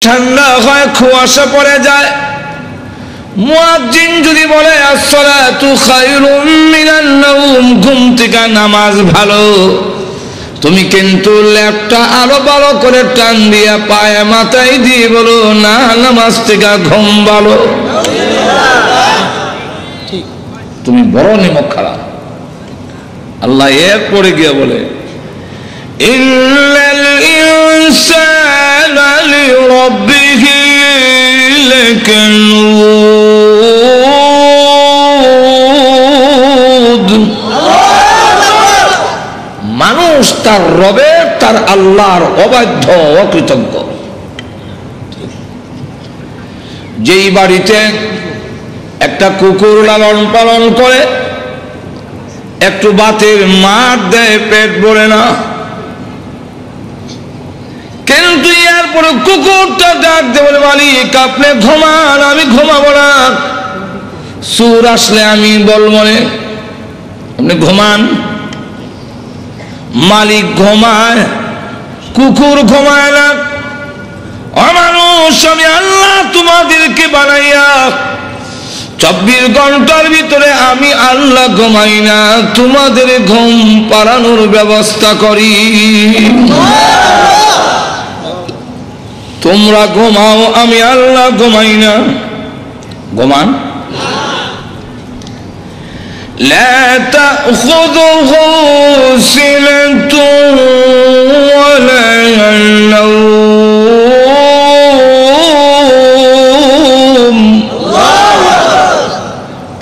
ঠান্ডা হয়, কুয়াশা পড়ে যায়, মুয়াজ্জিন যদি বলে আসসালাতু খায়রুম মিনান নাওম, ঘুম থেকে নামাজ ভালো, তুমি কিন্তু ল্যাপটা আরো ভালো করে টান দিয়া পায়ে মাথায় দিয়ে বলো না, নামাজ থেকে ঘুম ভালো। তুমি বড় নিমক খারাপ। আল্লাহ এরপরে গিয়ে বলে ইন্নাল ইনসানা লিরাব্বিহি লাকানুদ, মানুষ তার রবের, তার আল্লাহর অবাধ্য, অকৃতজ্ঞ। যেই বাড়িতে একটা কুকুর লালন পালন করে, একটু বাতের মার দেয়, পেট ভরে না, কিন্তু এরপরে কুকুরটা ডাক দিয়ে বলে মালিক আপনি ঘুমান, আমি ঘুমাবো না, সুর আসলে আমি বলবো না, আপনি ঘুমান। মালিক ঘুমায়, কুকুর ঘুমায় না। অমানুষ, আমি আল্লাহ তোমাদেরকে বানাইয়া 24 ঘন্টার ভিতরে আমি আল্লাহ ঘুমাই না, তোমাদের ঘুম পাড়ানোর ব্যবস্থা করি। তোমরা ঘুমাও, আমি আল্লাহ ঘুমাই না। ঘুমান। লা তাখুযুহু সিনাতুন ওয়ালা নাওম,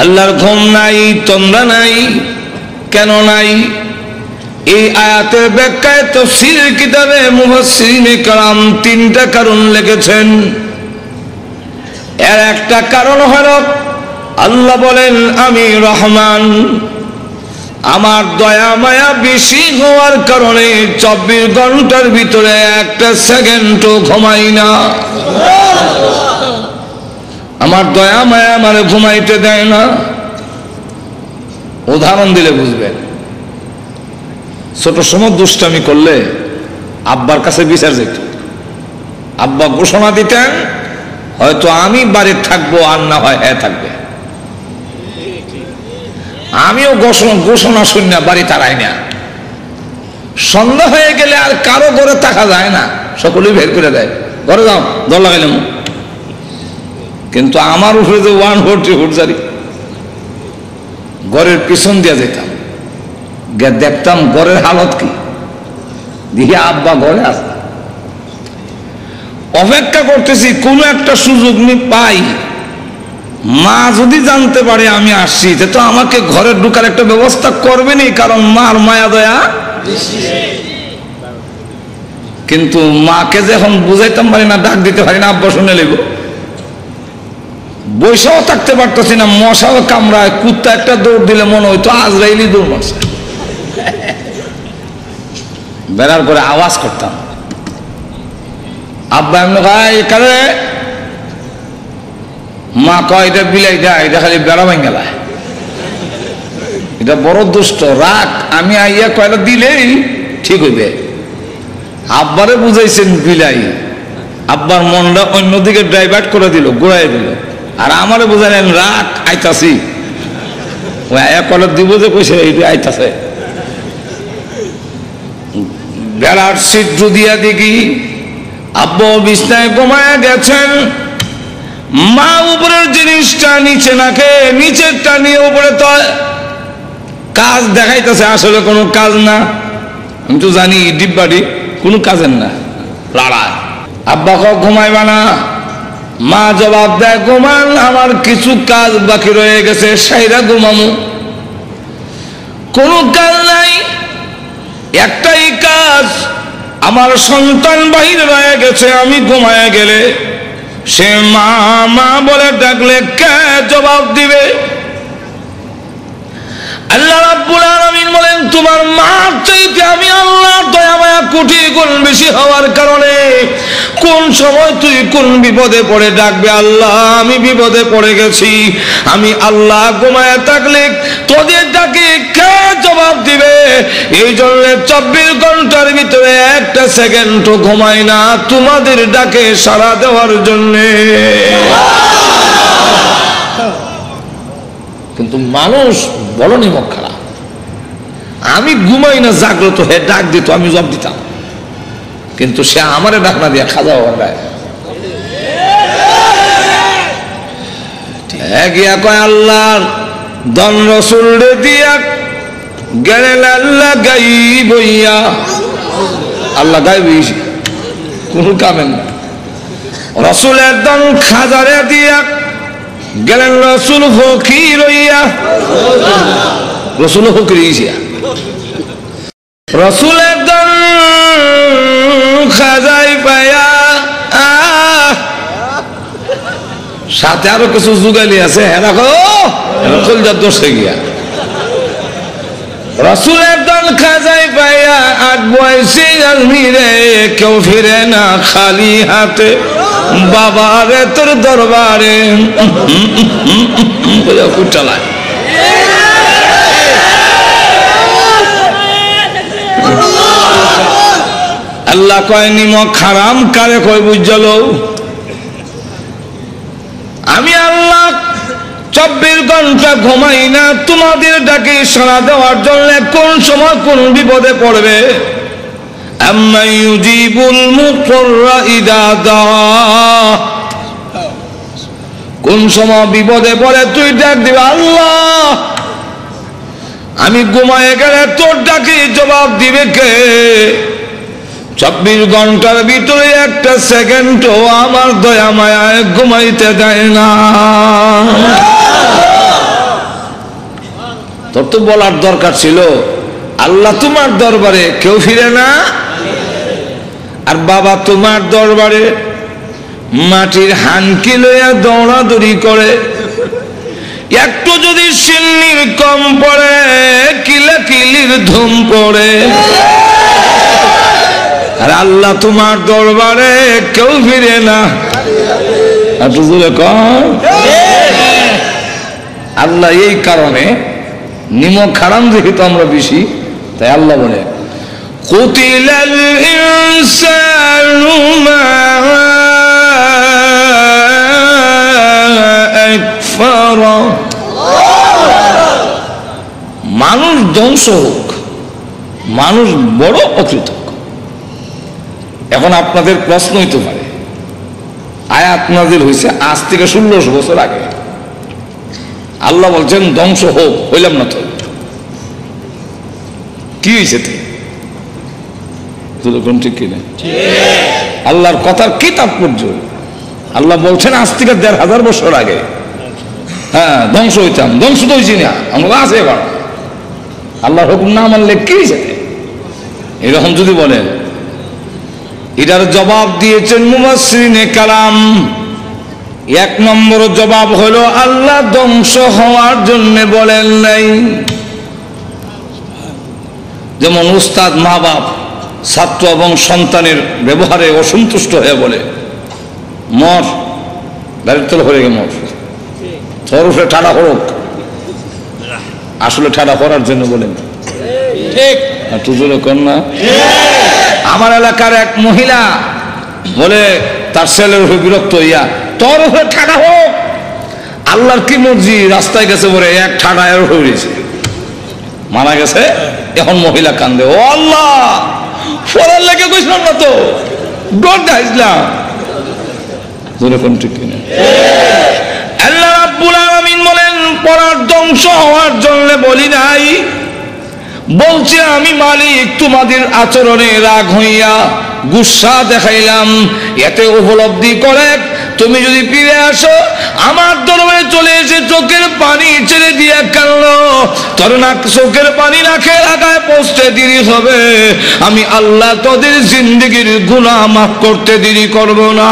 আল্লাহর ঘুম নাই, তোমরা নাই। কেন নাই? এই আয়াতের ব্যাখ্যায় তাফসীর কিতাবে মুফাসসিরিনে কেরাম 3টা কারণ লিখেছেন। এর একটা কারণ হলো আল্লাহ বলেন আমি রহমান, আমার দয়া মায়া বেশি হওয়ার কারণে 24 ঘন্টার ভিতরে একটা সেকেন্ডও ঘুমাই না। আমার দয়া মায়া আমারে ঘুমাইতে দেয় না। উদাহরণ দিলে বুঝবেন। ছোট সময় দুষ্টামি করলে আব্বার কাছে বিচার যেত, আব্বা ঘোষণা দিতেন, হয়তো আমি বাড়ির থাকবো, আর না হয় হ্যাঁ থাকবে। আমিও ঘোষণা শুনি না, বাড়ি তাড়াই না। সন্ধ্যা হয়ে গেলে আর কারো ঘরে থাকা যায় না, সকলেই বের করে দেয়, ঘরে যাও, দর লাগাইলাম। কিন্তু আমার উপরে যে 140 ফুট জারি, ঘরের পিছন দিয়ে যেতাম, দেখতাম ঘরের হালত কি, দেখি আব্বা ঘরে আসে। অপেক্ষা করতেছি কোন একটা সুযোগ পাই, মা যদি জানতে পারে আমি আসছি, তো আমাকে ঘরে ঢুকার একটা ব্যবস্থা করবেনই, কারণ মার মায়া দয়া। কিন্তু মাকে যখন বুঝাইতাম পারি না, ডাক দিতে পারি না, আব্বা শুনে লেব, বৈশাও থাকতে পারতেছি না, মশাও কামড়ায়, কুত্তা একটা দৌড় দিলে মনে হইতো আজরাইলই দৌড় মারছে। বেড়ার করে আওয়াজ করতাম, আব্বা এমন ভাই কারে, মা কয় এটা বিলাইটা, এটা খালি বেড়া ভাঙ্গালায়, এটা বড় দুষ্ট, রাখ, আমি আইয়া কয়টা দিলেই ঠিক হইবে। আব্বারে বুঝাইছেন বিলাই, আব্বার মনটা অন্যদিকে ডাইভার্ট করে দিল, ঘুরাই দিল, আর আমারে বুঝাইলেন রাখ, আইতাছি। ওই আয়া কয়টা দিব যে কইছে এইটা আইতাছে। বেড়ার ছিদ্র দিয়া দেখি আব্বা বিছনায় ঘুমায় গেছেন, মা উপরের জিনিসটা নিচে নাকে, নিচেরটা নিয়ে উপরে তো কাজ দেখাইতেছে, আসলে কোনো কাজ না। আমি তো জানি ডিব্বাটি কোনো কাজের না, লড়ায়। আব্বা কক ঘুমাইবা না, মা জবাব দেয় ঘুমান, আমার কিছু কাজ বাকি রয়ে গেছে, সাইরা ঘুমামু। কোনো কাজ নাই, একটাই কাজ, আমার সন্তান বাহির রয়ে গেছে, আমি ঘুমায় গেলে সে মা মা বলে ডাকলে কে জবাব দিবে? আল্লাহ রাব্বুল আলামিন বলেন তোমার মা চাইতে আমি আল্লাহ দয়া মায়া কোটি গুণ বেশি হওয়ার কারণে কোন সময় তুই কোন বিপদে পড়ে ডাকবে, আল্লাহ আমি বিপদে পড়ে গেছি, আমি আল্লাহ ঘুমায় থাকলে তোদের ডাকে কে জবাব দিবে? এই জন্য 24 ঘন্টার ভিতরে একটা সেকেন্ডও ঘুমাই না তোমাদের ডাকে সাড়া দেওয়ার জন্যে। কিন্তু মানুষ বড় নিমক খারাপ। আমি ঘুমাই না, জাগ্রত হয়ে ডাক দিত, আমি জবাব দিতাম, কিন্তু সে আমারে ডাক না দিয়া খাজা বাবায় গিয়া কয় আল্লাহর দন রসুল দিয়া গেলেন আল্লাহ গাইব হইয়া। আল্লাহ গাইব কোন কামেন না। রসুলের দন খাজারে দিয়া গেলেন রসুল ফকির হইয়া। রসুল ফকির হইয়া রসুলের দন খাজাই পায়া সাথে আরো কিছু যুগালি আছে। দেখো কলজার দোষে গিয়া রসুলের দল খাজাই পাইয়া 8 বয়সে আজমিরে কেউ ফিরে না খালি হাতে। বাবারে তোর দরবারে চালায়। আল্লাহ কয় নিমক হারাম কারে কয় বুঝল? আমি আল্লাহ 24 ঘন্টা ঘুমাই না তোমাদের ডাকে সাড়া দেওয়ার জন্য। কোন সময় কোন বিপদে পড়বে? আম্মা ইউজিবুল মুকররা ইদা দাআ। কোন সময় বিপদে পড়ে তুই ডাক দিবি আল্লাহ। আমি ঘুমায়ে গেলে তোর ডাকে জবাব দিবে কে? 24 ঘন্টার ভিতরে একটা সেকেন্ডও আমার দয়া মায়ায় ঘুমাইতে দেয় না। তোর তো বলার দরকার ছিল আল্লাহ তোমার দরবারে কেউ ফিরে না, আর বাবা তোমার দরবারে মাটির হানকি লইয়া দৌড়াদৌড়ি করে। একটু যদি সিন্নির কম পড়ে কিলাকিলির ধুম পড়ে। আর আল্লাহ তোমার দরবারে কেউ ফিরে না। আল্লাহ এই কারণে নিমক হারাম যেহেতু আমরা বেশি, তাই আল্লাহ বলে কুতিলাল ইনসানু মা আকফারা। মানুষ ধ্বংস হোক, মানুষ বড় অকৃতজ্ঞ। এখন আপনাদের প্রশ্ন হইতে পারে আয়াত নাযিল হয়েছে আজ থেকে 1600 বছর আগে। আল্লাহ বলছেন ধ্বংস হোক, হইলাম না তো কি হয়েছে? ঠিক কিনা? আল্লাহর কথার কি তাৎপর্য? আল্লাহ বলছেন আজ থেকে 1500 বছর আগে হ্যাঁ ধ্বংস হইতাম। ধ্বংস তো হয়েছি না, আমরা আছে এবার। আল্লাহর হুকুম না মানলে কি হয়েছে? এরকম যদি বলেন, এটার জবাব দিয়েছেন মুফাসসিরিনে কালাম। 1 নম্বর জবাব হলো আল্লাহ ধ্বংস হওয়ার জন্য বলেন নাই। যেমন উস্তাদ মা বাপ ছাত্র এবং সন্তানের ব্যবহারে অসন্তুষ্ট হয়ে বলে মর, গাড়ির তল হয়ে গে মর, তোর উপরে ঠাডা হরক। আসলে ঠাডা করার জন্য বলেন ঠিক তুজুলে কন্যা। আমার এলাকার এক মহিলা বলে তার ছেলের উপরে বিরক্ত হইয়া তোর উপরে ঠাডা হোক। আল্লাহর কি মর্জি, রাস্তায় গেছে বলে এক ঠাডা এর হয়েছে, মারা গেছে। এখন মহিলা কান্দে, ও আল্লাহ পড়ার লেগে কইছিলাম না তো, ডর দেখাইছিলাম। ঠিক কিনা? আল্লাহ রাব্বুল আলামিন বলেন পড়ার ধ্বংস হওয়ার জন্য বলি নাই, বলছে আমি মালিক তোমাদের আচরণে রাগ হইয়া গুসা দেখাইলাম। এতে উপলব্ধি করে তুমি যদি ফিরে আসো আমার দরবারে চলে এসে চোখের পানি ছেড়ে দিয়ে কাঁদো, তোর না চোখের পানি নাকে লাগায় পৌঁছতে দেরি হবে। আমি আল্লাহ তোদের জিন্দেগির গুনাহ মাফ করতে দেরি করব না।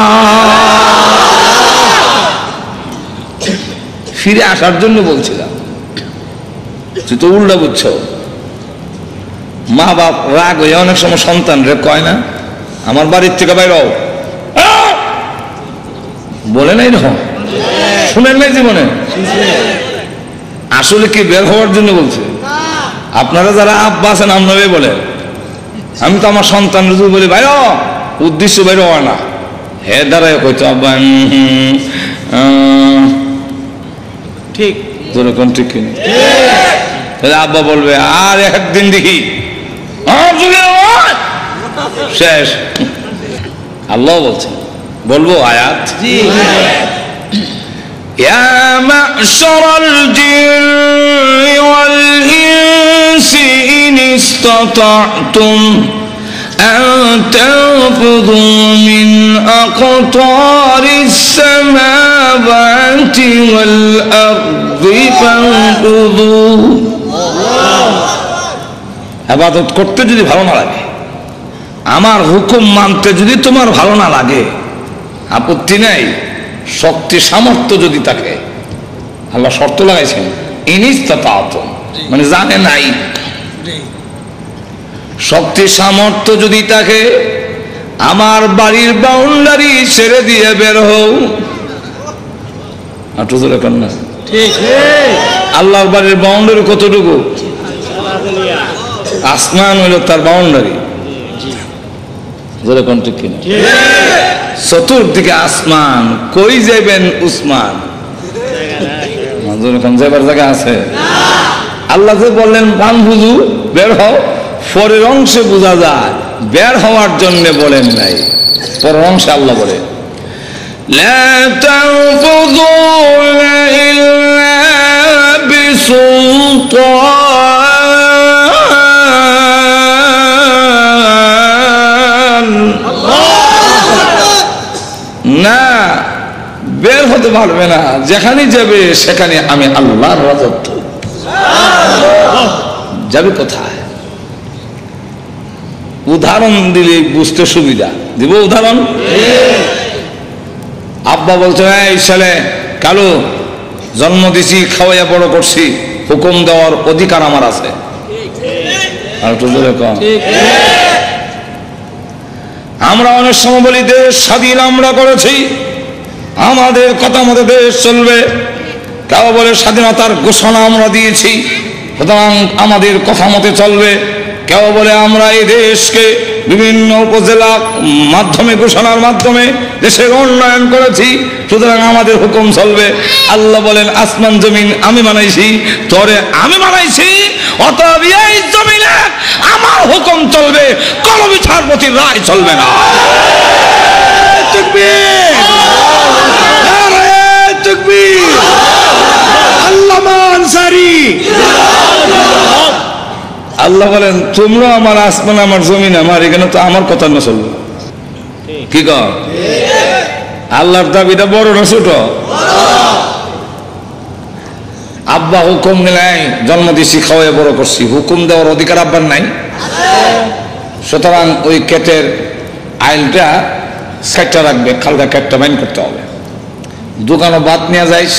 ফিরে আসার জন্য বলছিলাম, তুই তো উল্টা বুঝছো। মা বাপ রাগ হয়ে অনেক সময় সন্তান রে কয় না আমার বাড়ির থেকে বাইর বলে নাই, রকম শুনেন নাই জীবনে। আসলে কি বের হওয়ার জন্য বলছে? আপনারা যারা আব্বা আছেন আপনারাই বলেন। আমি তো আমার সন্তান যদি বলি বাইর উদ্দেশ্য বাইর হয় না, হে দাঁড়ায় কইতো আব্বা ঠিক যেরকম ঠিক কিনা, তাহলে আব্বা বলবে আর একদিন দেখি শেষ। আল্লাহ বলছেন, বলবো আয়াত, ইয়া মা'শারাল জিন্নি ওয়াল ইনসি ইন ইসতাতা'তুম আন তানফুযু মিন আকতারিস সামাওয়াতি ওয়াল আরদি ফানফুযু। ইবাদত করতে যদি ভালো না লাগে, আমার হুকুম মানতে যদি তোমার ভালো না লাগে, আপত্তি নাই, শক্তি সামর্থ্য যদি থাকে, আল্লাহ শর্ত লাগাইছেন ইনিস্তাতাতুম, মানে জানে নাই, শক্তি সামর্থ্য যদি থাকে, আমার বাড়ির বাউন্ডারি ছেড়ে দিয়ে বের হও। না আল্লাহর বাড়ির বাউন্ডারি কতটুকু? আসমান হইল তার বাউন্ডারি, চতুর্দিকে আসমান, কই যাইবেন উসমান? যাইবার জায়গা আছে? আল্লাহ যে বললেন ফানফুযু, বের হও, পরের অংশে বোঝা যায় বের হওয়ার জন্য বলেন নাই, পরের অংশে আল্লাহ বলে লা তানফুযুনা ইল্লা বিসুলতান। না, বের হতে পারবে না, যেখানে যাবে সেখানে আমি আল্লাহর রাজত্ব। যাবে কোথায়? উদাহরণ দিলে বুঝতে সুবিধা, দিব উদাহরণ। আব্বা বলছে এই ছেলে কালু, জন্ম দিছি, খাওয়াইয়া বড় করছি, হুকুম দেওয়ার অধিকার আমার আছে। আমরা অনেক সময় বলি দেশ স্বাধীন আমরা করেছি, আমাদের কথা মতো দেশ চলবে। কেউ বলে স্বাধীনতার ঘোষণা আমরা দিয়েছি, সুতরাং আমাদের কথা মতে চলবে। কেউ বলে আমরা এই দেশকে বিভিন্ন উপজেলা মাধ্যমে ঘোষণার মাধ্যমে দেশের উন্নয়ন করেছি, সুতরাং আমাদের হুকুম চলবে। আল্লাহ বলেন আসমান জমিন আমি বানাইছি, তরে আমি বানাইছি, অতএব এই জমিনে আমার হুকুম চলবে, কোনো বিচারপতির রায় চলবে না। আল্লাহ বলেন তোমরা আমার আসমান আমার জমিন আমার, এখানে তো আমার কথা না চলবে। কি কর? আল্লাহর দাবিটা বড় না ছোট? আব্বা হুকুম নিলাই, জন্ম দিছি, খাওয়াই বড় করছি, হুকুম দেওয়ার অধিকার আব্বার নাই। সুতরাং ওই কেটের আইলটা সাইটটা রাখবে, খালকা কেটটা বাইন করতে হবে। দোকানও বাদ নিয়ে যাইস,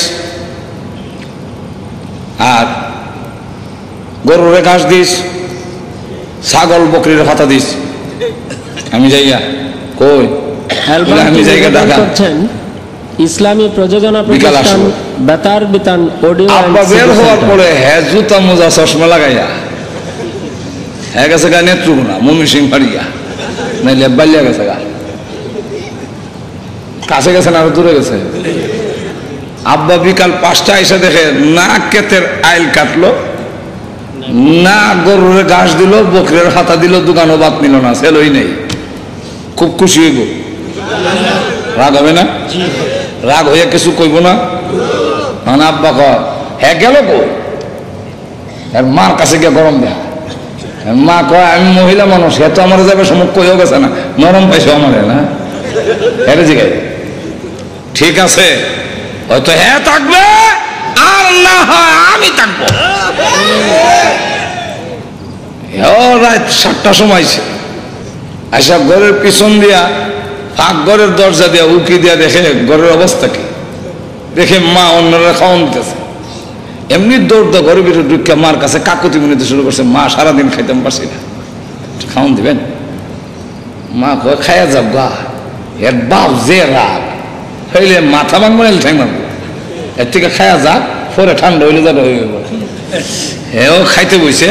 আর গরুরে ঘাস দিস, ছাগল বকরির পাতা দিস। আমি যাইয়া কই আমি জায়গা ঢাকা ইসলামী প্রযোজনা প্রতিষ্ঠান বেতার বিতান অডিও। আব্বা বের হওয়ার পরে হ্যাঁ জুতা মোজা চশমা লাগাইয়া হ্যাঁ গেছে গা নেত্রকোনা মমি সিং ফাড়িয়া, নাইলে বালিয়া গেছে গা, কাছে গেছে না আরো দূরে গেছে। আব্বা বিকাল 5টা এসে দেখে না ক্ষেতের আইল কাটলো, না গরুর ঘাস দিল, বকরের হাতা দিল, দোকানও বাদ নিল না, সেলই নেই। খুব খুশি হইব, রাগ হবে না? রাগ হইয়া কিছু কইব না? মানে আব্বা কয় হ্যাঁ গেল কো, মার কাছে গিয়ে গরম দেয়। মা কয় আমি মহিলা মানুষ, হে তো আমার যাবে সময় কইও গেছে না, নরম পাইছো আমার না, হ্যাঁ জিগাই ঠিক আছে, হয়তো হ্যাঁ থাকবে আর না হয় আমি থাকবো। রাত 7টার সময় আইসা ঘরের পিছন দিয়া ফাঁক ঘরের দরজা দিয়া উকি দিয়া দেখে ঘরের অবস্থা কি, দেখে মা অন্যরা খাওয়ান দিতেছে। এমনি দৌড় দা ঘরের ভিতরে ঢুকিয়া মার কাছে কাকুতি মিনিতে শুরু করছে, মা সারাদিন খাইতাম পারছি না, খাওয়ান দিবেন? মা কয় খাইয়া যাও গা, এর বাপ যে রাগ হইলে মাথা ভাঙবো না ঠ্যাং ভাঙবো, এর থেকে খাইয়া যাক, পরে ঠান্ডা হইলে যাবে হয়ে গেল। হেও খাইতে বইছে,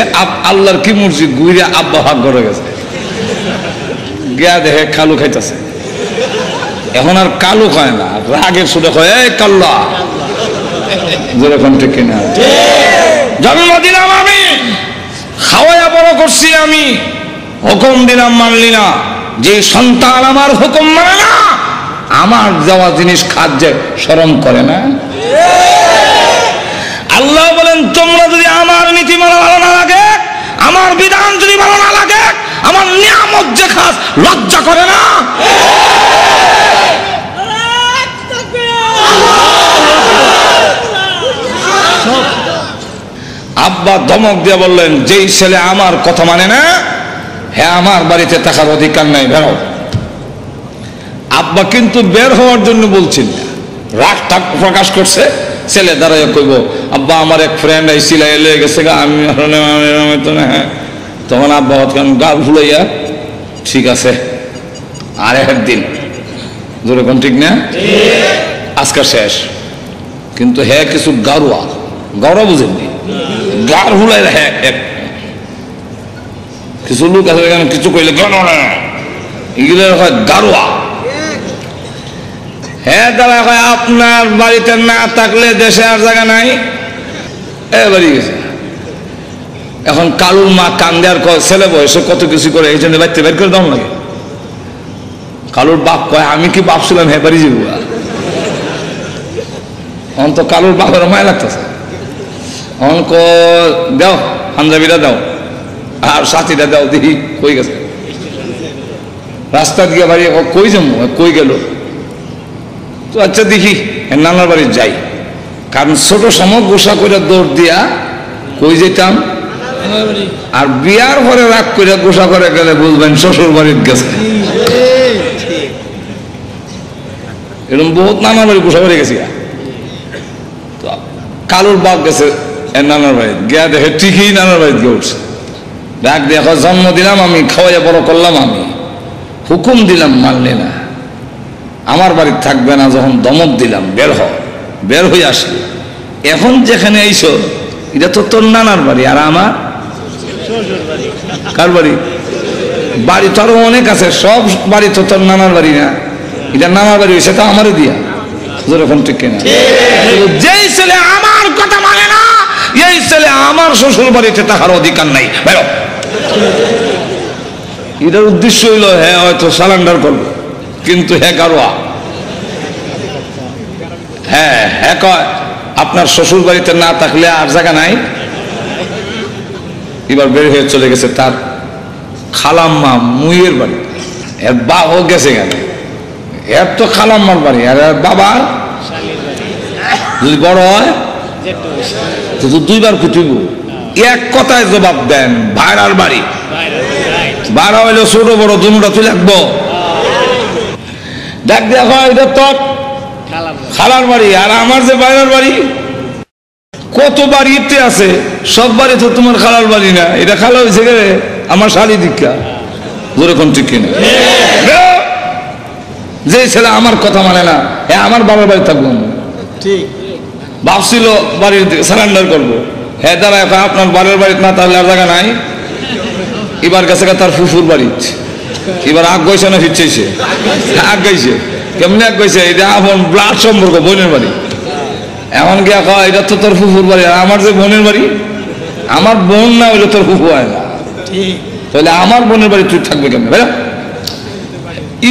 আল্লাহর কি মর্জি, গুইরে আব্বা হাত করে গেছে, গিয়া দেখে কালু খাইতেছে। এখন আর কালু খায় না, রাগের সুরে কয়, এই কাল্লা, যেরকম ঠিক কিনা? জন্ম দিলাম আমি, খাওয়াইয়া বড় করছি আমি, হুকুম দিলাম মানলি না। যে সন্তান আমার হুকুম মানে না, আমার দেওয়া জিনিস খাদ্যে শরম করে না। আল্লাহ বলেন, তোমরা যদি আমার নীতি মানা ভালো না লাগে, আমার বিধান যদি ভালো না লাগে, আমার নিয়ামত যে খাস লজ্জা করে না? আব্বা ধমক দিয়ে বললেন, যেই ছেলে আমার কথা মানে না, হ্যাঁ আমার বাড়িতে থাকার অধিকার নাই, বেরো। আব্বা কিন্তু বের হওয়ার জন্য বলছেন না, রাগ টাক প্রকাশ করছে। ছেলে দাঁড়াইয়া কইব, আব্বা আমার এক ফ্রেন্ড আইছিল, এলে গেছে গা, আমি তো না। হ্যাঁ, তখন আব্বা গা ভুলাইয়া, ঠিক আছে আর একদিন, যেরকম ঠিক না, আজকে শেষ। কিন্তু হ্যাঁ কিছু গারুয়া, গাওরা বুঝেননি, গার হুলাই হ্যাঁ কিছু লোক আছে কিছু কইলে এগুলো হয় গারুয়া। হ্যাঁ দাদা হয়, আপনার বাড়িতে না থাকলে দেশে আর জায়গা নাই, বাড়ি গেছে। এখন কালুর মা কান্দে আর কয়, ছেলে বয়সে কত কিছু করে, এই জন্য বাড়িতে বের করে দাম লাগে। কালুর বাপ কয়, আমি কি ভাবছিলাম হ্যাঁ বাড়ি যাবো, এখন তো কালুর বাপের মায় লাগতেছে। অঙ্ক দাও, পাঞ্জাবিটা দাও, আর সাথীটা দাও, দেখি কই গেছে। রাস্তা দিয়ে বাড়ি কই যাবো, কই গেল তো, আচ্ছা দেখি নানার বাড়ি যাই। কারণ ছোট সময় গোসা করে দৌড় দিয়া কই যেতাম, আর বিয়ার পরে রাগ করে গোসা করে গেলে বুঝবেন শ্বশুর বাড়ির গেছে। এরকম বহুত নানার বাড়ি গোসা করে গেছি। কালুর বাপ গেছে নানার বাড়ি, গিয়া দেখে ঠিকই নানার বাড়িতে গিয়ে উঠছে। ডাক দেখো, জন্ম দিলাম আমি, খাওয়াইয়া বড় করলাম আমি, হুকুম দিলাম মানলে না, আমার বাড়িতে থাকবে না। যখন দমক দিলাম, বের হ, বের হয়ে আসলি। এখন যেখানে আইসো, এটা তো তোর নানার বাড়ি, আর আমার কার বাড়ি? বাড়ি তো আরো অনেক আছে, সব বাড়ি তো তোর নানার বাড়ি না, এটা নানার বাড়ি হয়েছে তো আমারই দিয়া। যেরকম ঠিক কিনা? যেই ছেলে আমার কথা মানে না, এই ছেলে আমার শ্বশুর বাড়িতে থাকার অধিকার নাই, বেরো। এটার উদ্দেশ্য হইল হ্যাঁ হয়তো সারেন্ডার করবো, কিন্তু হ্যাঁ গারোয়া। হ্যাঁ হ্যাঁ কয়, আপনার শ্বশুর বাড়িতে না থাকলে আর জায়গা নাই। এবার বের হয়ে চলে গেছে তার খালাম্মা মুইয়ের বাড়ি। এর বাবাও গেছে কেন, এর তো খালাম্মার বাড়ি, আর বাবা যদি বড় হয় তো দুইবার কুটিব। এক কথায় জবাব দেন, ভাইরার বাড়ি। ভাড়া হইলে ছোট বড় দুটা তুই লাগবো। ডাক দেখো, এটা তো খালার বাড়ি, আর আমার যে বাইরের বাড়ি। কত বাড়িতে আছে, সব বাড়ি তো তোমার খালার বাড়ি না, এটা খালা হয়েছে গেলে আমার শাড়ি দীক্ষা। যেরকম ঠিক কিনা? যে ছেলে আমার কথা মানে না, হ্যাঁ আমার বাবার বাড়ি থাকবো, ঠিক ভাবছিল বাড়ির সারেন্ডার করবো। হ্যাঁ দাঁড়া, আপনার বাড়ির বাড়িতে না তাহলে আর জায়গা নাই। এবার গেছে তার ফুফুর বাড়ি, এবার আগ গেছে না ফিরছে, আগ গাইছে। কেমনি আগ গেছে, এটা আপন ব্লাড সম্পর্ক, বোনের বাড়ি। এমন গিয়া কয়, এটা তো তোর ফুফুর বাড়ি, আর আমার যে বোনের বাড়ি, আমার বোন না হইলে তোর ফুফু হয় না, তাহলে আমার বোনের বাড়ি তুই থাকবে কেমন?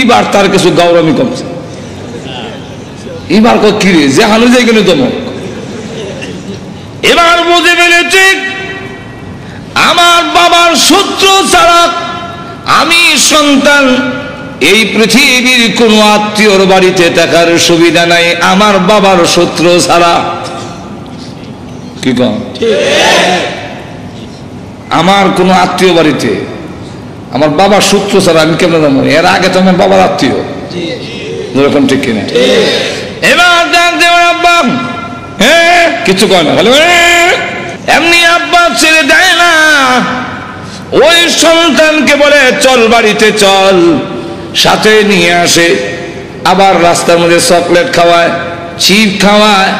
এবার তার কিছু গৌরবী কমছে। এবার কি রে, যে হানু যাই কেন তোমার। এবার বুঝে ফেলেছি, আমার বাবার সূত্র ছাড়া আমি সন্তান, এই পৃথিবীর কোন আত্মীয়র বাড়িতে থাকার সুবিধা নাই আমার বাবার সূত্র ছাড়া। কি কম, আমার কোন আত্মীয় বাড়িতে আমার বাবার সূত্র ছাড়া আমি কেমন জানবো? এর আগে তো আমার বাবার আত্মীয়, যেরকম ঠিক কিনা? এবার ডাক দেওয়ার আব্বা, হ্যাঁ কিছু কয় না, এমনি আব্বা ছেড়ে দেয় না। ওই সন্তানকে বলে চল বাড়িতে চল, সাথে নিয়ে আসে। আবার রাস্তার মধ্যে চকলেট খাওয়ায়, চিপ খাওয়ায়,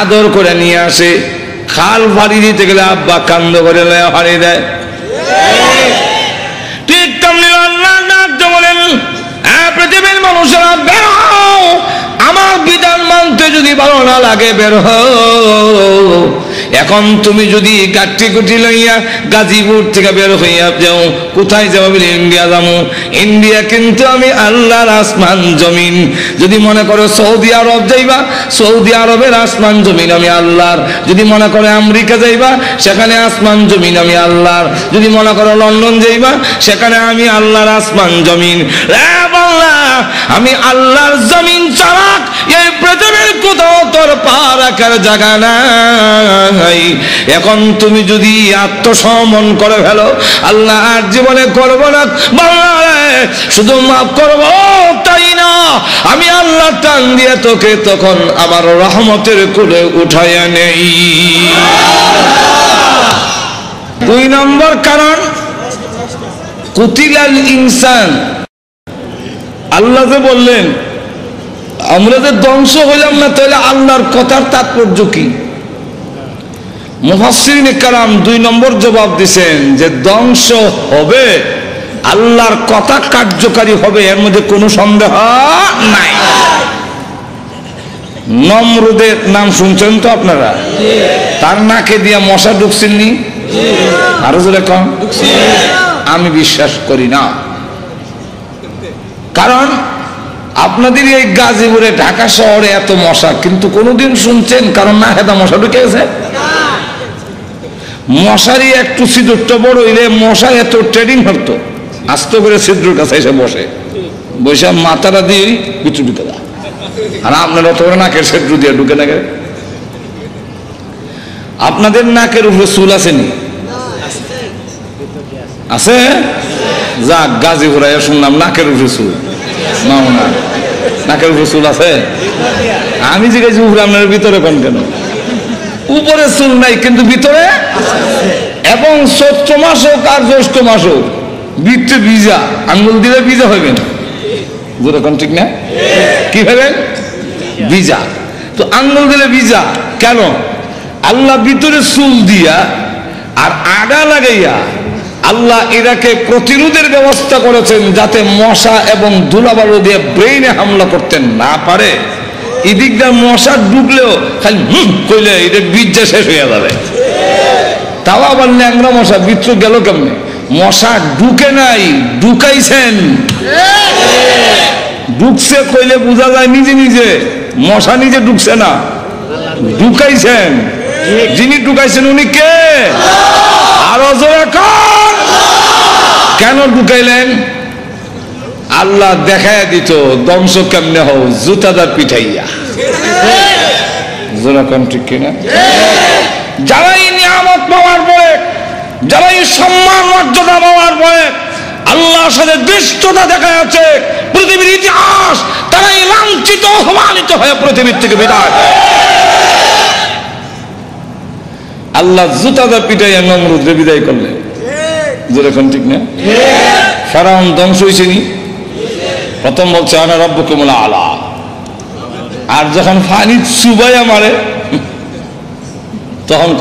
আদর করে নিয়ে আসে, খাল ফাড়ি দিতে গেলে আব্বা কান্দ করে ফাড়ি দেয়। ঠিক তেমনি আল্লাহ ডাকতে বলেন, পৃথিবীর মানুষেরা বের হও, আমার বিধান মানতে যদি ভালো না লাগে বের হও। এখন তুমি যদি গাঠি গুটি লইয়া গাজীপুর থেকে বের হইয়া যাও, কোথায় যাবো বলে ইন্ডিয়া যাবো। ইন্ডিয়া কিন্তু আমি আল্লাহর আসমান জমিন। যদি মনে করো সৌদি আরব যাইবা, সৌদি আরবের আসমান জমিন আমি আল্লাহর। যদি মনে করো আমেরিকা যাইবা, সেখানে আসমান জমিন আমি আল্লাহর। যদি মনে করো লন্ডন যাইবা, সেখানে আমি আল্লাহর আসমান জমিন। আমি আল্লাহর জমিন ছাড়া এই পৃথিবীর কোথাও তোর পা রাখার জায়গা নাই। এখন তুমি যদি আত্মসমর্পণ করে ফেলো, আল্লাহ আর জীবনে করব না, শুধু মাফ করব তাই না, আমি আল্লাহ টান দিয়ে তোকে তখন আমার রহমতের কোলে উঠাইয়া নেই। 2 নম্বর কারণ, কুতিলাল ইনসান। আল্লাহ যে বললেন আমরা যে ধ্বংস হইলাম না, তাহলে আল্লাহর কথার তাৎপর্য কি? মুফাসসিরিনে কেরাম 2 নম্বর জবাব দিয়েছেন যে ধ্বংস হবে, আল্লাহর কথা কার্যকারী হবে, এর মধ্যে কোনো সন্দেহ নাই। নমরুদের নাম শুনছেন তো আপনারা? তার নাকে দিয়া মশা ঢুকছেননি? আরো জোরে কম। আমি বিশ্বাস করি না, কারণ আপনাদের এই গাজীপুরে ঢাকা শহরে এত মশা, কিন্তু কোনোদিন শুনছেন কারণ না হেদা মশা ঢুকে গেছে? মশারি একটু ছিদ্রটা বড় হইলে মশা এত ট্রেডিং হতো, আস্ত করে ছিদ্রের কাছে এসে বসে, বসে মাথাটা দিয়ে পিছু ঢুকে দেয়। আর আপনারা তো নাকের ছিদ্র দিয়ে ঢুকে না গেলে। আপনাদের নাকের উপরে চুল আসেনি? আছে? যাক, গাজীপুরে শুনলাম নাকের উপরে চুল। না, নাকের উপরে চুল আছে? আমি জিজ্ঞাসি উপরে, আপনার ভিতরে কোন কেন? উপরে চুল নাই কিন্তু ভিতরে, এবং চৈত্র মাস হোক আর জ্যৈষ্ঠ মাস হোক, ভিতরে ভিজা, আঙ্গুল দিলে ভিজা হইবে না। যেরকম ঠিক না? কি হবেন? ভিজা। তো আঙ্গুল দিলে ভিজা কেন? আল্লাহ ভিতরে চুল দিয়া আর আগা লাগাইয়া আল্লাহ এটাকে প্রতিরোধের ব্যবস্থা করেছেন, যাতে মশা এবং ধুলাবালু দিয়ে ব্রেইনে হামলা করতে না পারে। এদিক দিয়ে মশা ঢুকলেও খালি কইলে এটা বীর্য শেষ হয়ে যাবে। তাও আবার ল্যাংরা মশা ভিতরে গেল কেমনে? মশা ঢুকে নাই, ঢুকাইছেন। ঢুকছে কইলে বোঝা যায় নিজে নিজে, মশা নিজে ঢুকছে না, ঢুকাইছেন। যিনি ঢুকাইছেন উনি কে? আরো জোরে কর। কেন ঢুকাইলেন? আল্লাহ দেখায় দিত ধ্বংস কেমনে হও, জুতাদার পিঠাইয়া। জোরে কোন ঠিক কিনা? যারা এই নিয়ামত পাওয়ার পরে, যারা এই সম্মান মর্যাদা পাওয়ার পরে আল্লাহর সাথে দৃষ্টতা দেখা যাচ্ছে পৃথিবীর ইতিহাস, তারাই লাঞ্ছিত অপমানিত হয়ে পৃথিবীর থেকে বিদায়। আল্লাহ জুতাদার পিঠাইয়া নমরুদকে বিদায় করলেন। যেরকম ঠিক না? ফেরাউন ধ্বংস হয়েছে নি? প্রথম বলছে আনা রাব্বুকুমুল আলা, আর যখন পানি চুবাইয়া মারে তখন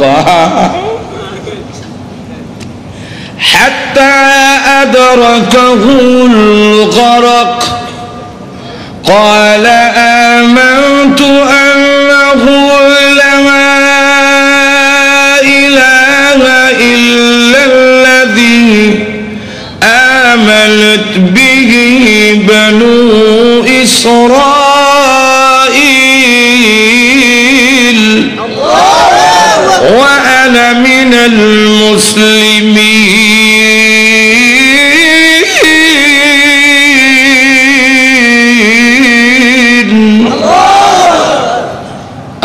হাত্তা আদরাকাহুল গরক قال آمنت أنه لا إله إلا الذي آمنت به بنو إسرائيل وأنا من المسلمين.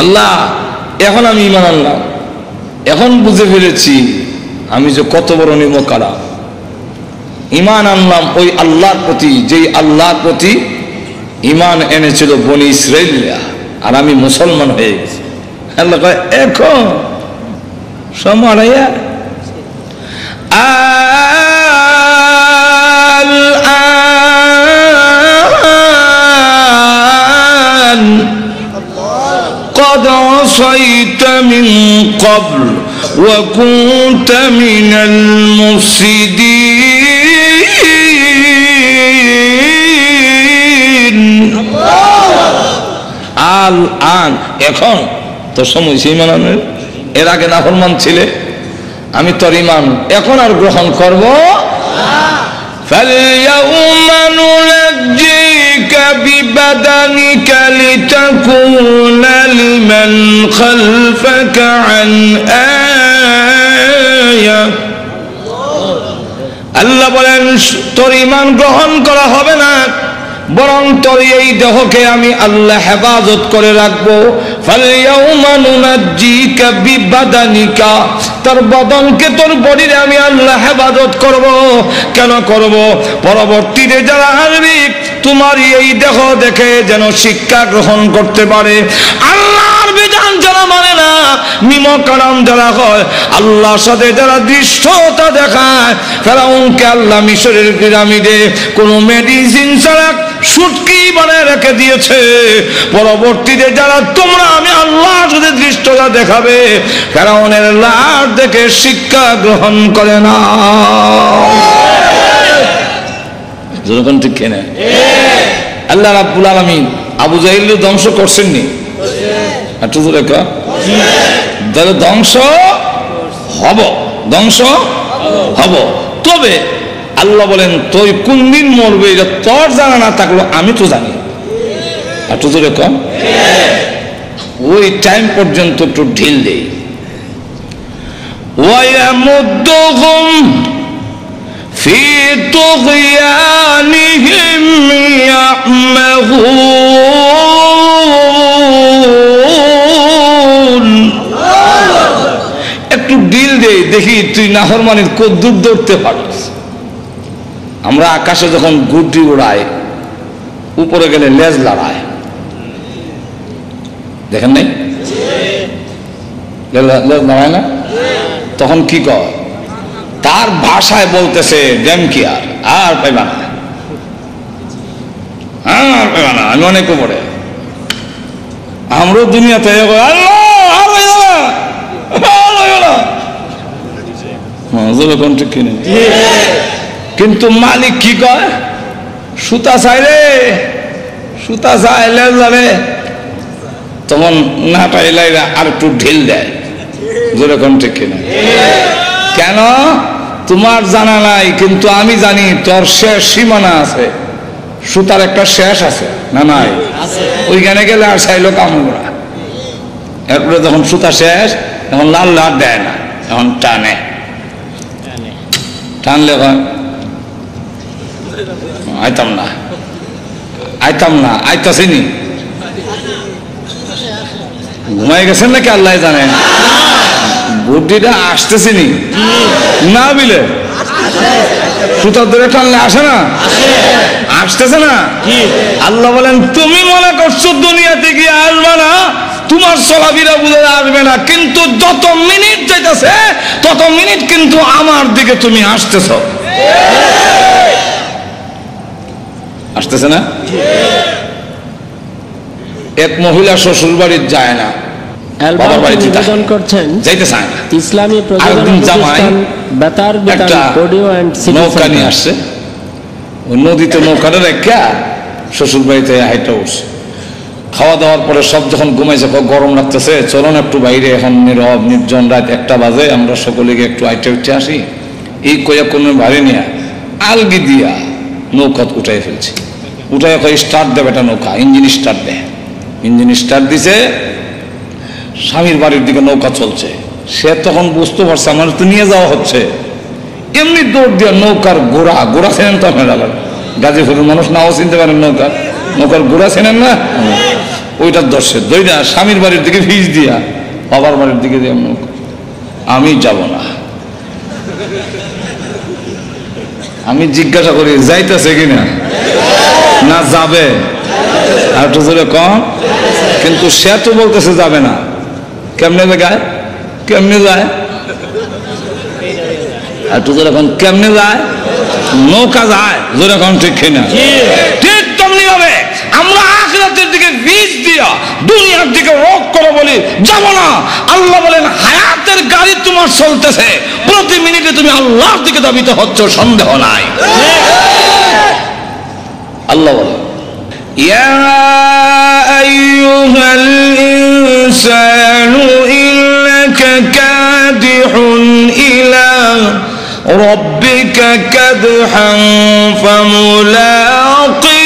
আল্লাহ, এখন আমি ঈমান আনলাম, এখন বুঝে ফেলেছি আমি যে কত বড় নিমকারা। ঈমান আনলাম ওই আল্লাহর প্রতি, যেই আল্লাহর প্রতি ঈমান এনেছিল বনি ইসরাঈলরা, আর আমি মুসলমান হয়ে গেছি। আল্লাহ কয় এখন সময় عصيت من قبل وكنت من المفسدين الآن এখন তো সময় সেই মানানোর এর আগে নাফরমান ছিলে আমি তোর ঈমান এখন আর গ্রহণ করব فاليوم ننجيك ببدنك لتكون لمن خلفك عن آية আল্লাহ বলেন তোর ঈমান গ্রহণ করা হবে না বরং তোর এই দেহকে আমি আল্লাহ হেফাজত করে রাখবো ফালইয়াউমা নুনাজ্জিকা বিবাদানিকা তোর বদনকে তোর বডিরে আমি আল্লাহ হেফাজত করব কেন করব পরবর্তীতে যারা আসবে তোমার এই দেহ দেখে যেন শিক্ষা গ্রহণ করতে পারে আল্লাহর বিধান যারা মানে না মিমকারাম যারা হয় আল্লাহর সাথে যারা দৃষ্টতা দেখায় ফেরাউনকে আল্লাহ মিশরের পিরামিডে কোনো মেডিসিন ছাড়া সুটকি বানায় রেখে দিয়েছে পরবর্তীতে যারা তোমরা আমি আল্লাহর সাথে দৃষ্টতা দেখাবে ফেরাউনের লাশ দেখে শিক্ষা গ্রহণ করে না যখন ঠিক কেন আল্লাহ রাব্বুল আলামিন আবু জাহিলকে ধ্বংস করছেননি একটু জোরে কর তাহলে ধ্বংস হব তবে আল্লাহ বলেন তুই কোন দিন মরবে এটা তোর জানা না থাকলো আমি তো জানি একটু জোরে কর ওই টাইম পর্যন্ত একটু ঢিল দেই ওয়ায়ামুদ্দুহুম ফি তুগয়ানিহিম ইয়াহমাহুন একটু ঢিল দেই দেখি তুই নাফরমানির কদ্দুর ধরতে পারিস আমরা আকাশে যখন গুড্ডি উড়াই উপরে গেলে লেজ লড়ায় দেখেন নাই লেজ লড়ায় না তখন কি কর তার ভাষায় বলতেছে ড্যামকিয়ার আর পাইবা না আর পাইবা না আমি অনেক উপরে আমরাও দুনিয়াতে কিন্তু মালিক কি কয় সুতা চাই রে সুতা চাইলে যাবে তখন নাটা এলাইরা আর একটু ঢিল দেয় যেরকম ঠিক কিনা কেন তোমার জানা নাই কিন্তু আমি জানি তোর শেষ সীমানা আছে সুতার একটা শেষ আছে না নাই ওইখানে গেলে আর চাইলো কামড়া এরপরে যখন সুতা শেষ এখন লাল লাল দেয় না এখন টানলে আইতাম না আইতাছিনি ঘুমাই গেছেন নাকি আল্লাহ জানে বুদ্ধিটা আসতেছিনি না বিলে সুতার ধরে টানলে আসে না আসতেছে না আল্লাহ বলেন তুমি মনে করছো দুনিয়াতে গিয়ে আসবে না তোমার চলাফেরা বুঝে আসবে না কিন্তু যত মিনিট যাইতেছে তত মিনিট কিন্তু আমার দিকে তুমি আসতেছে না এক মহিলা শ্বশুর বাড়ি যায় না বাবার বাড়িতে যাইতে চায় না ইসলামী প্রতিষ্ঠান বেতার বেতার অডিও এন্ড নৌকা নিয়ে আসছে ওই নদীতে নৌকাটা রেখা শ্বশুর বাড়িতে হাইটা উঠছে খাওয়া দাওয়ার পরে সব যখন ঘুমাইছে গরম লাগতেছে চলুন একটু বাইরে এখন নীরব নির্জন রাত 1টা বাজে আমরা সকলে একটু আইটে উঠে আসি এই কয়া কোনো ভারী নিয়ে আলগি দিয়া নৌকা উঠাই ফেলছে উঠাই স্টার্ট দেবে এটা নৌকা ইঞ্জিন স্টার্ট দিছে স্বামীর বাড়ির দিকে নৌকা চলছে সে তখন বুঝতে পারছে আমার তো নিয়ে যাওয়া হচ্ছে এমনি দৌড় দিয়া নৌকার গোড়া চেনেন তো আপনারা গাজীপুরের মানুষ নাও চিনতে পারেন নৌকার গোড়া চেনেন না ওইটার দর্শে দইটা স্বামীর বাড়ির দিকে ভিজ দিয়া বাবার বাড়ির দিকে দিয়ে নৌকা আমি যাব না আমি জিজ্ঞাসা করি যাইতেছে কিনা না যাবে আর একটু জোরে কম কিন্তু সে তো বলতেছে যাবে না কেমনে যায় আর একটু জোরে কম কেমনে যায় নৌকা যায় জোরে কম ঠিক কিনা ঠিক তেমনি হবে আমরা আখিরাতের দিকে বীজ দিয়া দুনিয়ার দিকে রোগ করে বলি যাব না। আল্লাহ বলেন হায়াতের গাড়ি তোমার চলতেছে, প্রতি মিনিটে তুমি আল্লাহর দিকে ধাবিত হচ্ছ, সন্দেহ নাই। আল্লাহ বলেন ইয়া আইয়ুহাল ইনসানু ইন্নাকা কাদিহুন ইলা রাব্বিকা কাদহান ফামুলাকি।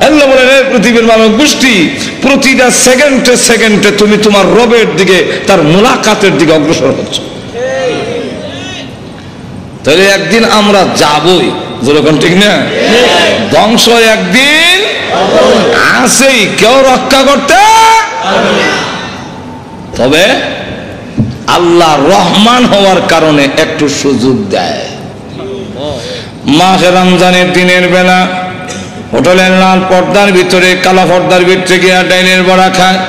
আল্লাহ বলেন এই পৃথিবীর মানব গোষ্ঠী, প্রতিটা সেকেন্ডে সেকেন্ডে তুমি তোমার রবের দিকে, তার মুলাকাতের দিকে অগ্রসর হচ্ছ। তাহলে একদিন আমরা যাবই, যেরকম ঠিক না? ধ্বংস একদিন আসেই, কেউ রক্ষা করতে। তবে আল্লাহ রহমান হওয়ার কারণে একটু সুযোগ দেয়। মাহে রমজানের দিনের বেলা হোটেলের লাল পর্দার ভিতরে, কালো পর্দার ভিতরে গিয়া ডাইনের বড়া খায়,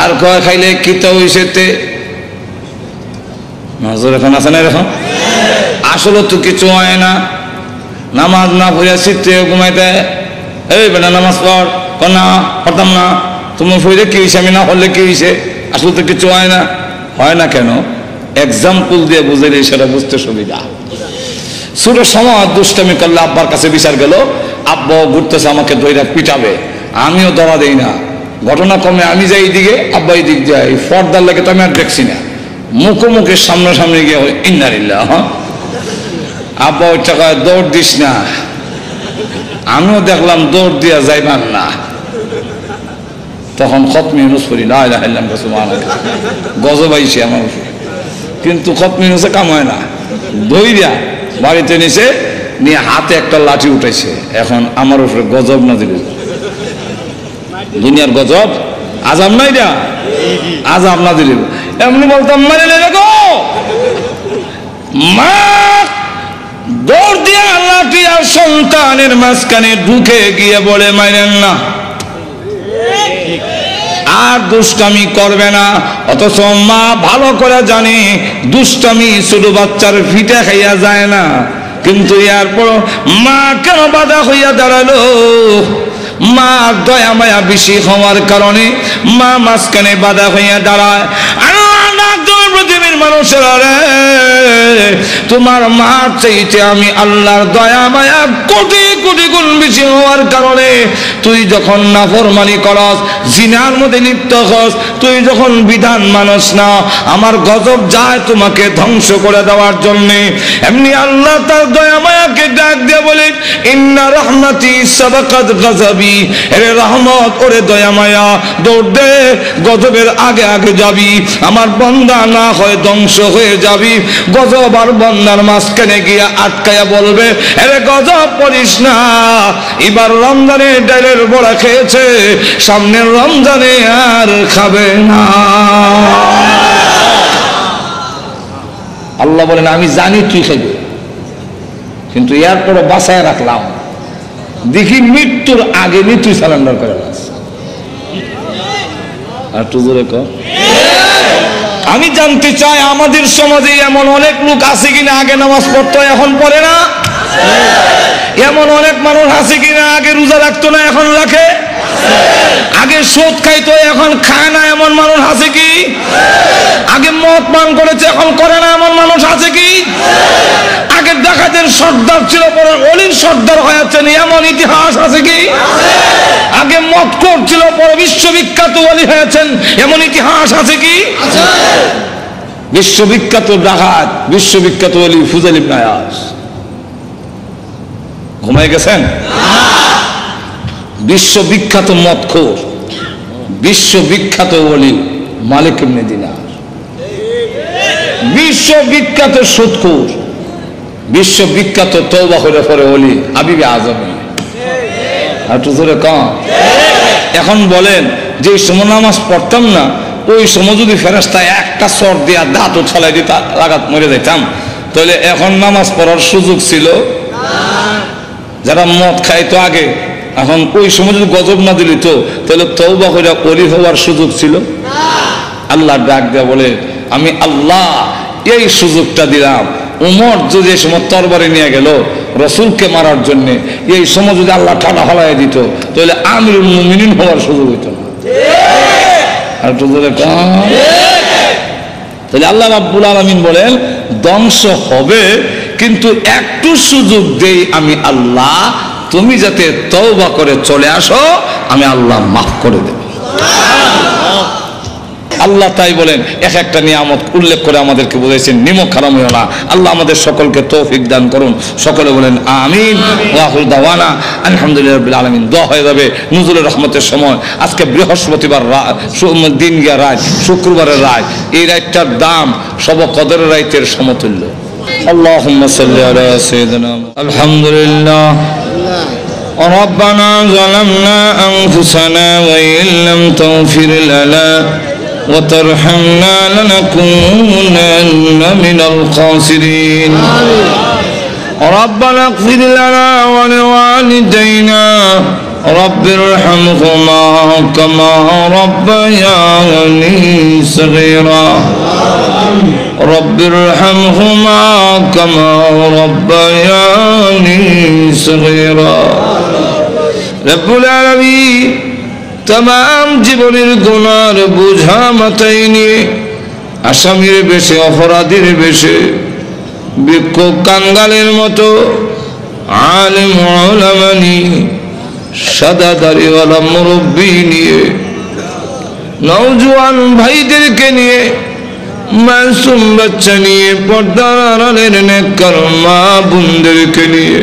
আর কয় খাইলে কিতা হইছেতে নজর এখন আছে না? এরকম আসলে তো কিছু হয় না। নামাজ না পড়িয়া চিত্রে ঘুমাইতে, এই বেটা নামাজ পড়, না পড়তাম না, তুমি পড়লে কি হয়েছে, আমি না পড়লে কি হয়েছে, আসলে তো কিছু হয় না। হয় না কেন? এক্সাম্পল দিয়ে বুঝাইলে সেটা বুঝতে সুবিধা। ছোট সময় দুষ্টামি করলে আব্বার কাছে বিচার গেল, আব্বা ঘুরতেছে আমাকে ধৈর্য পিটাবে, আমিও ধরা দেই না। ঘটনা কমে আমি যাই দিকে, আব্বা এই দিক যাই, পর্দার লাগে তো আমি আর দেখছি না, মুখোমুখি সামনাসামনি গিয়ে ইন্নালিল্লাহ। হ্যাঁ, আব্বা ওই টাকায় দৌড় দিস না, আমিও দেখলাম দৌড় দিয়া যাইবার না। তখন খতম ইউনুস পড়ি, লা ইলাহা ইল্লাল্লাহ সুবহানাল্লাহ, গজব আইছে আমার উপরে, কিন্তু খতম ইউনুসে কাম হয় না। দইরা বাড়িতে নিচে নিয়ে হাতে একটা লাঠি উঠাইছে, এখন আমার উপরে গজব না দিল। দুনিয়ার গজব, আজাব নাই না, আজাব না দিল। এমনি বলতাম মারে গো মা, দৌড় দিয়ে লাঠি আর সন্তানের মাঝখানে ঢুকে গিয়ে বলে মাইরেন না, আর দুষ্টামি করবে না। অথচ মা ভালো করে জানে দুষ্টামি ছোট বাচ্চার ফিটে খাইয়া যায় না, কিন্তু এরপর মা কেন বাধা হইয়া দাঁড়ালো? মা দয়া মায়া বেশি হওয়ার কারণে মা মাঝখানে বাধা হইয়া দাঁড়ায়। পৃথিবীর মানুষেরা রে, তোমার মা চাইতে আমি আল্লাহর দয়া মায়া কোটি কোটি গুণ বেশি হওয়ার কারণে তুই যখন নাফরমানি করস, জিনার মধ্যে লিপ্ত হস, তুই যখন বিধান মানস না, আমার গজব যায় তোমাকে ধ্বংস করে দেওয়ার জন্যে। এমনি আল্লাহ তার দয়া মায়াকে ডাক দিয়ে বলে, ইন্না রহমতি সাবাকাত গজবি, এরে রহমত ওরে দয়া মায়া, দৌড় দে, গজবের আগে আগে যাবি, আমার বান্দা না হয় ধ্বংস হয়ে যাবি। গজব আর বান্দার মাঝখানে গিয়া আটকায়া বলবে, এরে গজব পড়িস না, এবার রমজানে ডালের বড়া খেয়েছে, সামনের রমজানে আর খাবে না। আল্লাহ বলেন আমি জানি তুই খাবি, কিন্তু এরপরে বাঁচায় রাখলাম, দেখি মৃত্যুর আগে নি তুই সারেন্ডার করে নাস। আর তুই জোরে কর। আমি জানতে চাই আমাদের সমাজে এমন অনেক লোক আছে কিনা আগে নামাজ পড়তো এখন পড়ে না? এমন অনেক মানুষ আছে কিনা আগে রোজা রাখতো না এখন রাখে? আগে সুদ খাইতো এখন খায় না এমন মানুষ আছে কি? আগে মদ পান করেছে এখন করে না এমন মানুষ আছে কি? আগে ডাকাতের সর্দার ছিল পরে অলির সর্দার হয়েছেন এমন ইতিহাস আছে কি? আগে মক্কর ছিল পরে বিশ্ববিখ্যাত ওলি হয়েছেন এমন ইতিহাস আছে কি? বিশ্ববিখ্যাত ডাকাত, বিশ্ববিখ্যাত ওলি ফুজাইল ইবনে আয়াস ঘুমাই গেছেন? বিশ্ববিখ্যাত মদখোর, বিশ্ববিখ্যাত ওলি মালিক ইবনে দিনার, বিশ্ববিখ্যাত সুদখোর, বিশ্ববিখ্যাত তওবা করে পরে ওলি হাবিবে আজমি। আর তো জোরে কম। এখন বলেন যে সময় নামাজ পড়তাম না, ওই সময় যদি ফেরেশতা একটা চর দিয়া দাঁত ছলাই দিত লাগাত মরে যাইতাম, তাহলে এখন নামাজ পড়ার সুযোগ ছিল? যারা মদ খাইতো আগে, এখন ওই সময় যদি গজব না দিলি তো তাহলে তওবা করে ওলি হওয়ার সুযোগ ছিল? আল্লাহ ডাক দেয়া বলে, আমি আল্লাহ এই সুযোগটা দিলাম, উমর যদি এই সময় তরবারি নিয়ে গেল রসুলকে মারার জন্য, এই সময় যদি আল্লাহ ঠাডা হলাই দিত তাহলে আমিরুল মুমিনিন হওয়ার সুযোগ হইত না। আর একটু জোরে কান। তাহলে আল্লাহ রাব্বুল আলামিন বলেন ধ্বংস হবে, কিন্তু একটু সুযোগ দেই আমি আল্লাহ, তুমি যাতে তওবা করে চলে আসো, আমি আল্লাহ মাফ করে দেব। আল্লাহ তাই বলেন এক একটা নিয়ামত উল্লেখ করে আমাদেরকে বলেছেন নিমক হারাম হইও না। আল্লাহ আমাদের সকলকে তৌফিক দান করুন। সকলে বলেন আমিন। ওয়া আখিরু দাওয়ানা আলহামদুলিল্লাহি রাব্বিল আলামিন। দোয়া হয়ে যাবে নুজুলের রহমতের সময়। আজকে বৃহস্পতিবার দিন গিয়া রাত, শুক্রবারের রাত, এই রাতটার দাম সব কদরের রাতের সমতুল্য। আল্লাহুম্মা সাল্লি আলা সাইয়্যিদিনা আলহামদুলিল্লাহ। ربنا ظلمنا أنفسنا وإن لم تغفر لنا وترحمنا لنكونن من الخاسرين. ربنا اغفر لنا ولوالدينا رب ارحمهما كما ربياني صغيرا. رب ارحمهما كما ربياني صغيرا. رب العالمين तमाम জীবনের গুনার বোঝা মাথায় নিয়ে আসামির বেশে অপরাধীর বেশে বিক্ষোভ কাঙ্গালের মতো আলেম উলামা নিয়ে সাদা দাড়িওয়ালা মুরব্বী নিয়ে নওজোয়ান ভাইদেরকে নিয়ে মাসুম বাচ্চা নিয়ে পর্দার আড়ালের নেককার মা বোনদেরকে নিয়ে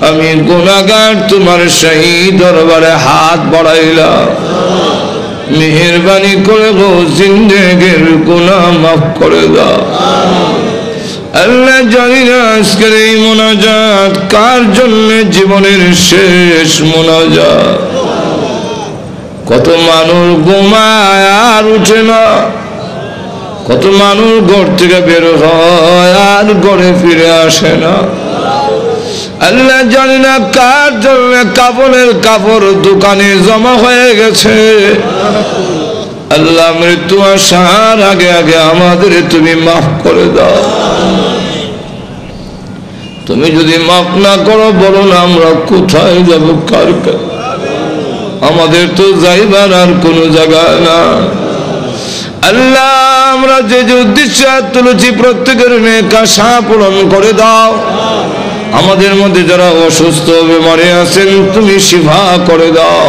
আমি গুনাহগার তোমার শাহী দরবারে হাত বাড়াইলাম। মেহেরবানি করে গো জিন্দেগির গুনাহ মাফ করে দাও। আল্লাহ জানি না আজকের এই মোনাজাত কার জন্য জীবনের শেষ মোনাজাত। কত মানুষ ঘুমায় আর উঠে না, কত মানুষ ঘর থেকে বের হয় আর ঘরে ফিরে আসে না। আল্লাহ জানি না কার জন্য কাপড়ের কাপড় দোকানে জমা হয়ে গেছে। আল্লাহ মৃত্যু আসার আগে আগে আমাদের তুমি মাফ করে দাও। তুমি যদি মাফ না করো বলো না আমরা কোথায় যাব, কার কাছে? আমাদের তো যাইবার আর কোনো জায়গা না। আল্লাহ আমরা যে যে উদ্দেশ্যে তুলেছি প্রত্যেকের নেক আশা পূরণ করে দাও। আমাদের মধ্যে যারা অসুস্থ বেমারে আছেন তুমি শিফা করে দাও।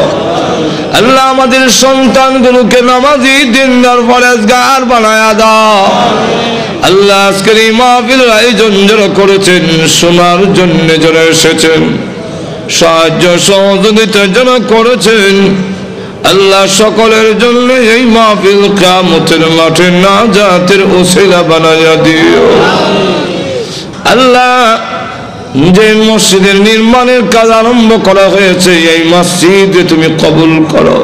আল্লাহ আমাদের সন্তানগুলোকে নামাজি দিনদার পরেজগার বানায়া দাও। আল্লাহ আজকের এই মাহফিলের আয়োজন যারা করেছেন, শোনার জন্য যারা এসেছেন, সাহায্য সহযোগিতা যারা করেছেন, আল্লাহ সকলের জন্য এই মাহফিল কিয়ামতের মাঠে নাজাতের ওসিলা বানায়া দিও। আল্লাহ যে মসজিদের নির্মাণের কাজ আরম্ভ করা হয়েছে এই মসজিদে তুমি কবুল করো।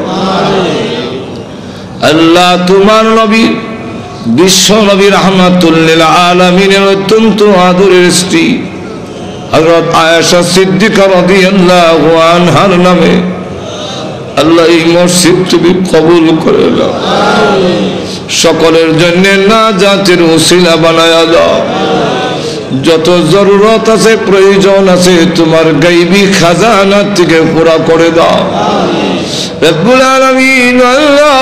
আল্লাহ তোমার নবী বিশ্ব নবী রাহমাতুল লিল আলামিনের অত্যন্ত আদরের স্ত্রী হযরত আয়েশা সিদ্দিকা রাদিয়াল্লাহু আনহার নামে আল্লাহ এই মসজিদ তুমি কবুল করে নাও। সকলের জন্য নাজাতের ওসিলা বানায়া দাও। যত জরুরত আছে প্রয়োজন আছে তোমার গায়বী খাজানা থেকে পুরা করে দাও। রব্বুল আলামিন আল্লাহ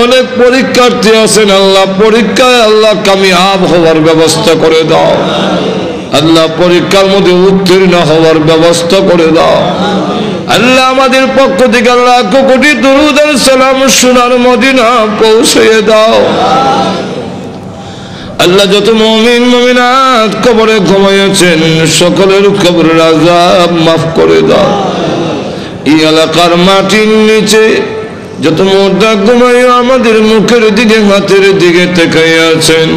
অনেক পরীক্ষার্থী আছেন, আল্লাহ পরীক্ষায় আল্লাহ কামিয়াব হওয়ার ব্যবস্থা করে দাও। আল্লাহ পরীক্ষার মধ্যে উত্তীর্ণ হওয়ার ব্যবস্থা করে দাও। আল্লাহ আমাদের পক্ষ থেকে আল্লাহ কোটি দরুদ আর সালাম সোনার মদিনা পৌঁছে দাও। আল্লাহ যত মুমিন মুমিনাত কবরে ঘুমিয়েছেন সকলের কবরের আযাব মাফ করে দাও। এই এলাকার মাটির নিচে যত মুর্দা ঘুমাইয়া আমাদের মুখের দিকে হাতের দিকে তাকিয়ে আছেন,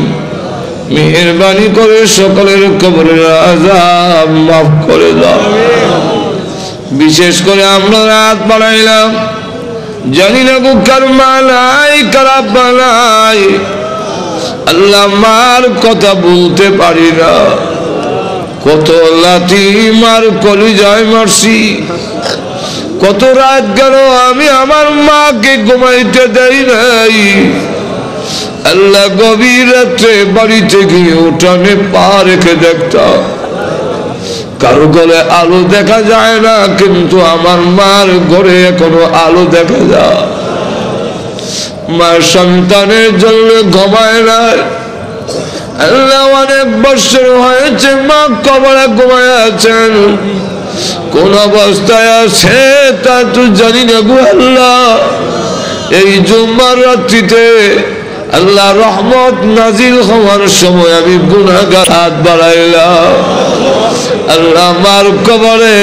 মেহেরবানি করে সকলের কবরের আযাব মাফ করে দাও। বিশেষ করে আমরা রাত বানাইলাম, জানি না গো কার মালাই খারাপ বানাই। আল্লাহ মার কথা বলতে পারি না, কত লাথি মার কলিজায় মারছি, কত রাত গেল আমি আমার মাকে ঘুমাইতে দেই নাই, আল্লাহ গভীর রাত্রে বাড়িতে গিয়ে উঠানে পা রেখে দেখতাম কারো ঘরে আলো দেখা যায় না, কিন্তু আমার মার ঘরে এখনো আলো দেখা যায়। মা সন্তানের জন্য ঘুমায় না। আল্লাহ অনেক বছর হয়েছে মা কবরে ঘুমায় আছেন, কোন অবস্থায় আছে তা তো জানি না গো আল্লাহ। এই জুম্মার রাত্রিতে আল্লাহ রহমত নাজিল হওয়ার সময় আমি গুনাহগার হাত বাড়াইলাম। আল্লাহ মার কবরে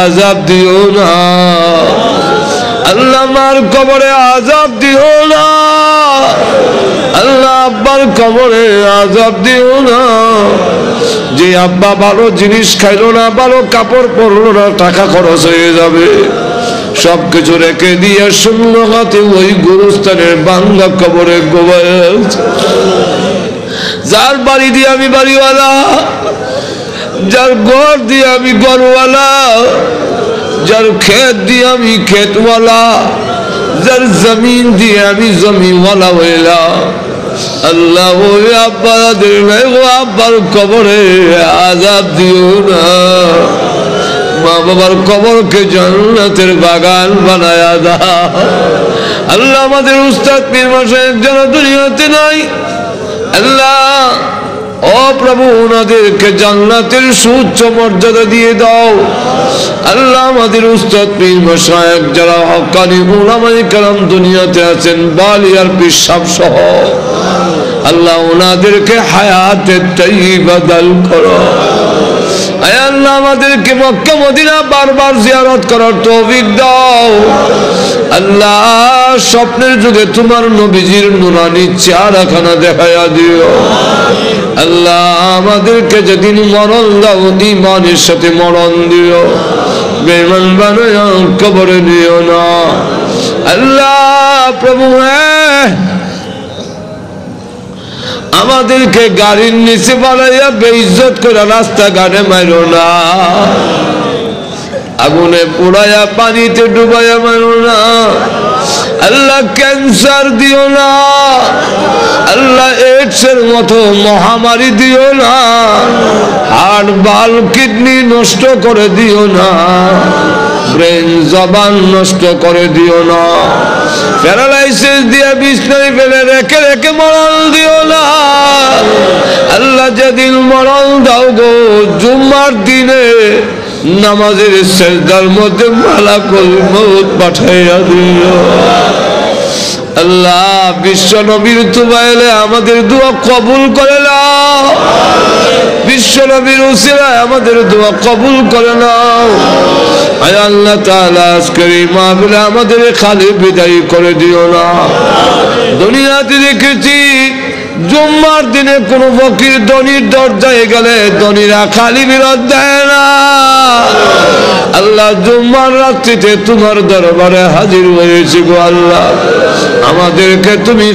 আযাব দিও না, আল্লাহ মার কবরে আযাব দিও না, আল্লাহ আব্বার কবরে আযাব দিও না। যে আব্বা ভালো জিনিস খাইলো না, ভালো কাপড় পরলো না, টাকা খরচ হয়ে যাবে, সবকিছু রেখে দিয়ে শূন্য হাতে ওই গুরুস্থানের বাংলা কবরে গোবায়। যার বাড়ি দিয়ে আমি বাড়িওয়ালা, যার ঘর দিয়ে আমি ঘরওয়ালা, যার ক্ষেত দিয়ে আমি ক্ষেতওয়ালা, যার জমিন দিয়ে আমি জমিওয়ালা হইলাম। আল্লাহ ওই আব্বাদের আব্বার কবরে আযাব দিও না, মা বাবার কবরকে জান্নাতের বাগান বানায়া দাও। আল্লাহ আমাদের উস্তাদ পীর মাশায়েখ যারা দুনিয়াতে নাই, আল্লাহ ও প্রভু ওনাদেরকে জান্নাতের সুউচ্চ মর্যাদা দিয়ে দাও। আল্লাহ আমাদের উস্তাদ পীর মাশায়েখ যারা হক্কানি উলামায়ে কেরাম দুনিয়াতে আছেন, বালিয়ার পীর সাহেব সহ, আল্লাহ ওনাদেরকে হায়াতে তাইয়্যিবা দান করো। আয় আল্লাহ আমাদেরকে মক্কা মদিনা বারবার জিয়ারত করার তৌফিক দাও। আল্লাহ স্বপ্নের যুগে তোমার নবীজির নুরানি চেহারাখানা দেখাইয়া দিও। আল্লাহ আমাদেরকে যেদিন মরণ দাও ঈমানের সাথে মরণ দিও, বেঈমান বানায়া কবরে দিও না। আল্লাহ প্রভু আমাদেরকে গাড়ির নিচে বানাইয়া বেইজ্জত করে রাস্তাঘাটে মাইরো না, আগুনে পোড়াইয়া পানিতে ডুবাইয়া মাইরো না। আল্লাহ ক্যান্সার দিও না, আল্লাহ এইডসের মতো মহামারী দিও না, হার্ট বাল কিডনি নষ্ট করে দিও না, ব্রেন জবান নষ্ট করে দিও না, প্যারালাইসিস দিয়ে বিছনায় ফেলে রেখে রেখে মরণ দিও না। আল্লাহ যেদিন মরণ দাও গো জুম্মার দিনে নামাজের সেজদার মধ্যে মালাকুল মউত পাঠাইয়া দিও। আল্লাহ বিশ্ব নবীর তুবাইলে আমাদের দোয়া কবুল করে নাও, বিশ্ব নবীর উসিলায় আমাদের দোয়া কবুল করে নাও। আয় আল্লাহ তাআলা আজকের এই মাহফিলে আমাদের খালি বিদায় করে দিও না। দুনিয়াতে দেখেছি জুম্মার দিনে কোন ফকির ধনীর দরজায় গেলে ধনীরা খালি বিরত দেয় না। আল্লাহ জুম্মার রাত্রিতে তোমার দরবারে হাজির হয়েছি গো আল্লাহ, আমাদেরকে তুমি